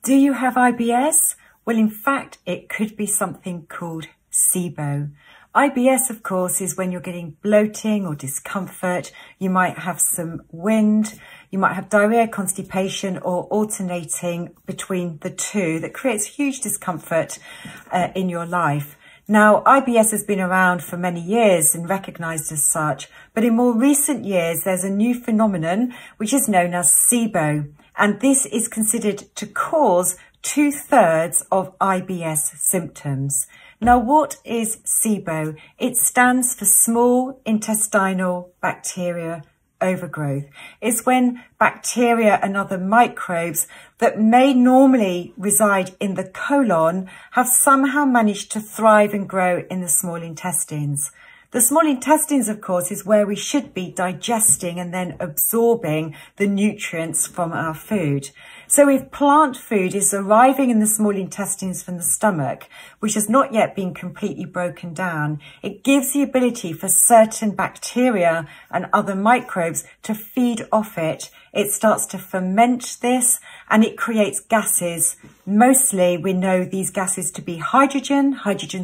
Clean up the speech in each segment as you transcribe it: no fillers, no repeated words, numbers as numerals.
Do you have IBS? Well, in fact, it could be something called SIBO. IBS, of course, is when you're getting bloating or discomfort. You might have some wind, you might have diarrhea, constipation, or alternating between the two that creates huge discomfort in your life. Now, IBS has been around for many years and recognised as such, but in more recent years, there's a new phenomenon which is known as SIBO, and this is considered to cause 2/3 of IBS symptoms. Now, what is SIBO? It stands for small intestinal bacteria overgrowth. It's when bacteria and other microbes that may normally reside in the colon have somehow managed to thrive and grow in the small intestines. The small intestines, of course, is where we should be digesting and then absorbing the nutrients from our food. So if plant food is arriving in the small intestines from the stomach, which has not yet been completely broken down, it gives the ability for certain bacteria and other microbes to feed off it. It starts to ferment this and it creates gases. Mostly we know these gases to be hydrogen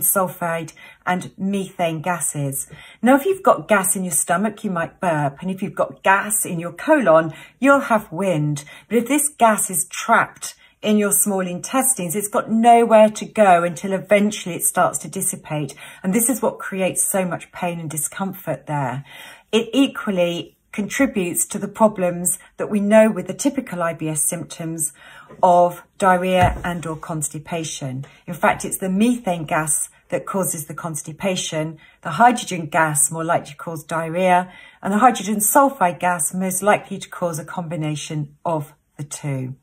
sulphide, and methane gases. Now, if you've got gas in your stomach, you might burp. And if you've got gas in your colon, you'll have wind. But if this gas is trapped in your small intestines, it's got nowhere to go until eventually it starts to dissipate. And this is what creates so much pain and discomfort there. It equally contributes to the problems that we know with the typical IBS symptoms of diarrhea and or constipation. In fact, it's the methane gas that causes the constipation, the hydrogen gas more likely to cause diarrhea, and the hydrogen sulphide gas most likely to cause a combination of the two.